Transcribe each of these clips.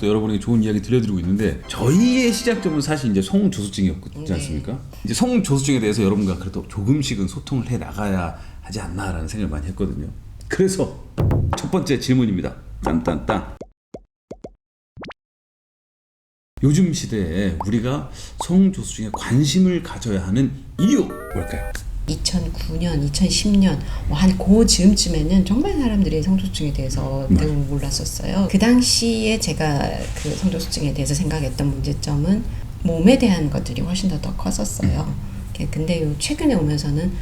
또 여러분에게 좋은 이야기 들려드리고 있는데 저희의 시작점은 사실 이제 성조수증이었지 않습니까? 이제 성조수증에 대해서 여러분과 그래도 조금씩은 소통을 해 나가야 하지 않나라는 생각을 많이 했거든요. 그래서 첫 번째 질문입니다. 딴딴딴. 요즘 시대에 우리가 성조수증에 관심을 가져야 하는 이유 뭘까요? 2009년, 2010년 한 그 즈음쯤에는 정말 사람들이 성조수증에 대해서 매우 몰랐었어요. 그 당시에 제가 그 성조수증에 대해서 생각했던 문제점은 몸에 대한 것들이 훨씬 더 컸었어요. 근데 최근에 오면서는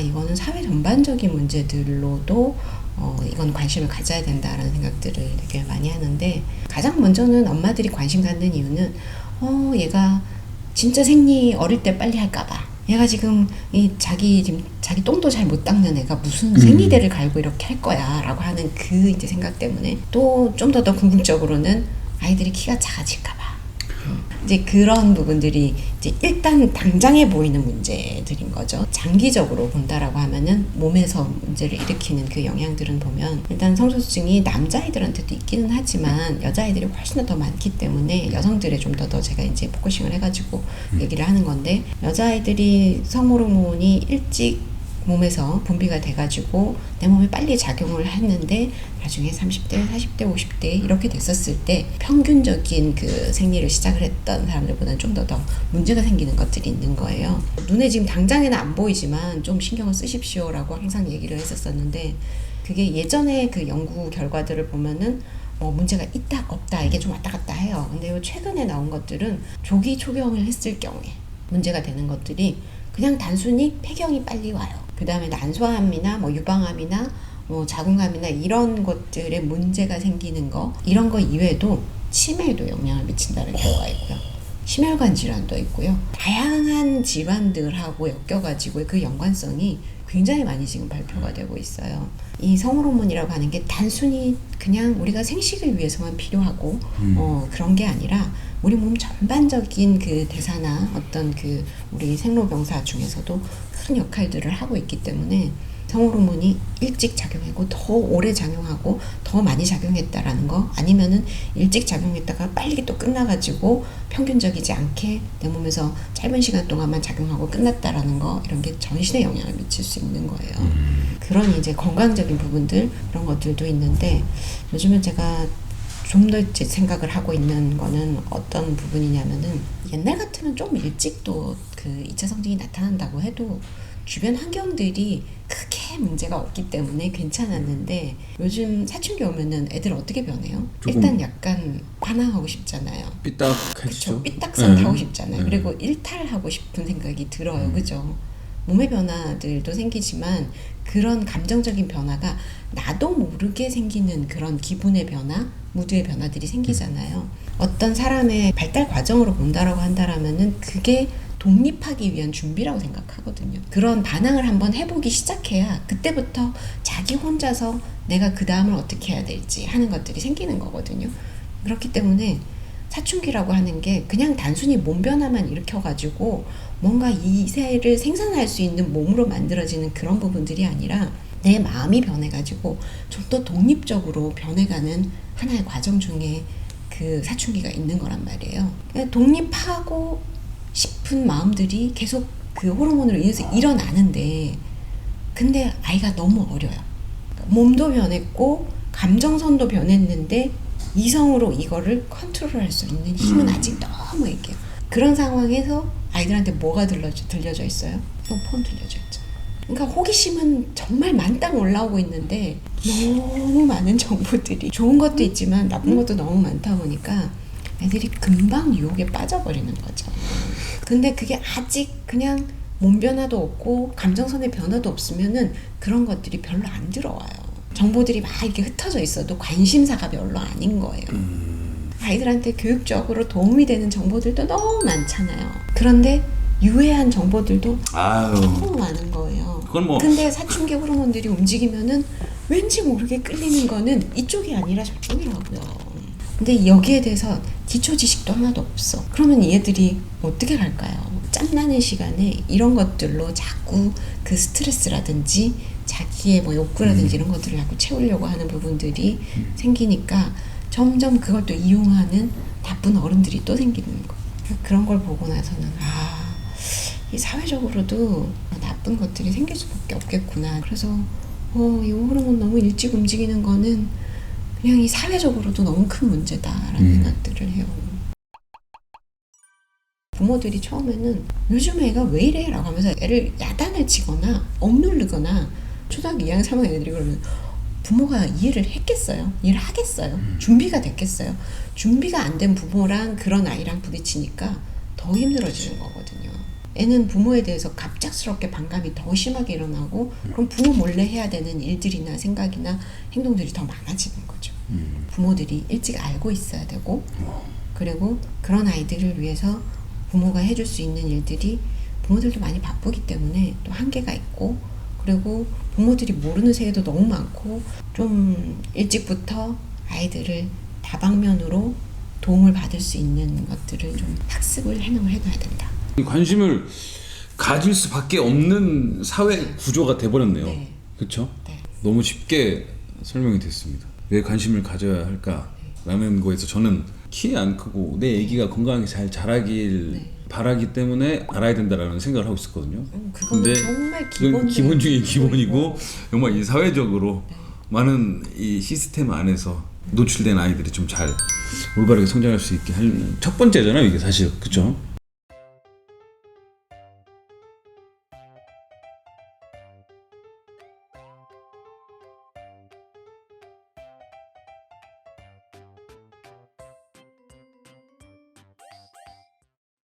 이거는 사회 전반적인 문제들로도 이건 관심을 가져야 된다라는 생각들을 되게 많이 하는데, 가장 먼저는 엄마들이 관심 갖는 이유는 얘가 진짜 생리 어릴 때 빨리 할까봐, 얘가 지금 자기 똥도 잘 못 닦는 애가 무슨 생리대를 갈고 이렇게 할 거야라고 하는 그 이제 생각 때문에, 또 좀 더 궁극적으로는 아이들이 키가 작아질까봐, 이제 그런 부분들이 이제 일단 당장에 보이는 문제들인 거죠. 장기적으로 본다라고 하면은 몸에서 문제를 일으키는 그 영향들은 보면, 일단 성소수증이 남자아이들한테도 있기는 하지만 여자아이들이 훨씬 더 많기 때문에 여성들에 좀 더 제가 이제 포커싱을 해가지고 얘기를 하는 건데, 여자아이들이 성호르몬이 일찍 몸에서 분비가 돼가지고 내 몸에 빨리 작용을 했는데, 나중에 30대, 40대, 50대 이렇게 됐었을 때 평균적인 그 생리를 시작을 했던 사람들보다는 좀 더 문제가 생기는 것들이 있는 거예요. 눈에 지금 당장에는 안 보이지만 좀 신경을 쓰십시오라고 항상 얘기를 했었었는데, 그게 예전에 그 연구 결과들을 보면은 문제가 있다 없다 이게 좀 왔다 갔다 해요. 근데 최근에 나온 것들은 조기 초경을 했을 경우에 문제가 되는 것들이 그냥 단순히 폐경이 빨리 와요. 그 다음에 난소암이나 유방암이나 자궁암이나 이런 것들에 문제가 생기는 거, 이런 거 이외에도 치매에도 영향을 미친다는 결과가 있고요. 심혈관 질환도 있고요. 다양한 질환들하고 엮여가지고 그 연관성이 굉장히 많이 지금 발표가 되고 있어요. 이 성호르몬이라고 하는 게 단순히 그냥 우리가 생식을 위해서만 필요하고 그런 게 아니라 우리 몸 전반적인 그 대사나 어떤 그 우리 생로병사 중에서도 큰 역할들을 하고 있기 때문에, 성호르몬이 일찍 작용하고 더 오래 작용하고 더 많이 작용했다라는 거, 아니면은 일찍 작용했다가 빨리 또 끝나가지고 평균적이지 않게 내 몸에서 짧은 시간 동안만 작용하고 끝났다라는 거, 이런 게 전신에 영향을 미칠 수 있는 거예요. 그런 이제 건강적인 부분들, 그런 것들도 있는데, 요즘은 제가 좀 더 이제 생각을 하고 있는 거는 어떤 부분이냐면은, 옛날 같으면 좀 일찍 또 그 2차 성징이 나타난다고 해도 주변 환경들이 크게 문제가 없기 때문에 괜찮았는데, 요즘 사춘기 오면은 애들 어떻게 변해요? 일단 약간 반항하고 싶잖아요. 삐딱하죠. 삐딱선 타고 싶잖아요. 그리고 일탈하고 싶은 생각이 들어요. 그죠? 몸의 변화들도 생기지만 그런 감정적인 변화가 나도 모르게 생기는 그런 기분의 변화, 무드의 변화들이 생기잖아요. 어떤 사람의 발달 과정으로 본다라고 한다라면은 그게 독립하기 위한 준비라고 생각하거든요. 그런 반항을 한번 해보기 시작해야 그때부터 자기 혼자서 내가 그 다음을 어떻게 해야 될지 하는 것들이 생기는 거거든요. 그렇기 때문에 사춘기라고 하는 게 그냥 단순히 몸 변화만 일으켜가지고 뭔가 이세를 생산할 수 있는 몸으로 만들어지는 그런 부분들이 아니라, 내 마음이 변해가지고 좀 더 독립적으로 변해가는 하나의 과정 중에 그 사춘기가 있는 거란 말이에요. 독립하고 싶은 마음들이 계속 그 호르몬으로 인해서 일어나는데, 근데 아이가 너무 어려요. 몸도 변했고 감정선도 변했는데 이성으로 이거를 컨트롤할 수 있는 힘은 아직 너무 애기예요. 그런 상황에서 아이들한테 뭐가 들려져 있어요? 폰 들려져 있죠. 그러니까 호기심은 정말 만땅 올라오고 있는데 너무 많은 정보들이, 좋은 것도 있지만 나쁜 것도 너무 많다 보니까 애들이 금방 유혹에 빠져버리는 거죠. 근데 그게 아직 그냥 몸 변화도 없고 감정선의 변화도 없으면은 그런 것들이 별로 안 들어와요. 정보들이 막 이렇게 흩어져 있어도 관심사가 별로 아닌 거예요. 아이들한테 교육적으로 도움이 되는 정보들도 너무 많잖아요. 그런데 유해한 정보들도 너무 많은 거예요. 근데 사춘기 호르몬들이 움직이면은 왠지 모르게 끌리는 거는 이쪽이 아니라 저쪽이라고요. 근데 여기에 대해서 기초 지식도 하나도 없어. 그러면 얘들이 어떻게 갈까요? 짬나는 시간에 이런 것들로 자꾸 그 스트레스라든지 자기의 욕구라든지 이런 것들을 자꾸 채우려고 하는 부분들이 생기니까, 점점 그걸 또 이용하는 나쁜 어른들이 또 생기는 거. 그런 걸 보고 나서는 이 사회적으로도 나쁜 것들이 생길 수밖에 없겠구나. 그래서 이 호르몬 너무 일찍 움직이는 거는 그냥 이 사회적으로도 너무 큰 문제다라는 생각들을 해요. 부모들이 처음에는 요즘 애가 왜 이래? 라고 하면서 애를 야단을 치거나 억누르거나 초등학교 2학년 3학년 애들이 그러면 부모가 이해를 했겠어요? 이해를 하겠어요? 준비가 됐겠어요? 준비가 안 된 부모랑 그런 아이랑 부딪히니까 더 힘들어지는 거거든요. 애는 부모에 대해서 갑작스럽게 반감이 더 심하게 일어나고 그럼 부모 몰래 해야 되는 일들이나 생각이나 행동들이 더 많아지는 거죠. 부모들이 일찍 알고 있어야 되고 그리고 그런 아이들을 위해서 부모가 해줄 수 있는 일들이 부모들도 많이 바쁘기 때문에 또 한계가 있고 그리고 부모들이 모르는 세계도 너무 많고 좀 일찍부터 아이들을 다방면으로 도움을 받을 수 있는 것들을 좀 학습을 해놔야 된다. 관심을 가질 수밖에 없는 사회 구조가 돼버렸네요. 네. 그렇죠? 네. 너무 쉽게 설명이 됐습니다. 왜 관심을 가져야 할까라는 거에서 저는 키 안 크고 내 아기가 건강하게 잘 자라길 바라기 때문에 알아야 된다라는 생각을 하고 있었거든요. 그건 정말 그건 기본 중에 기본이고 정말 이 사회적으로 네. 많은 이 시스템 안에서 노출된 아이들이 좀 잘 올바르게 성장할 수 있게 하는 첫 번째잖아요, 이게 사실. 그렇죠?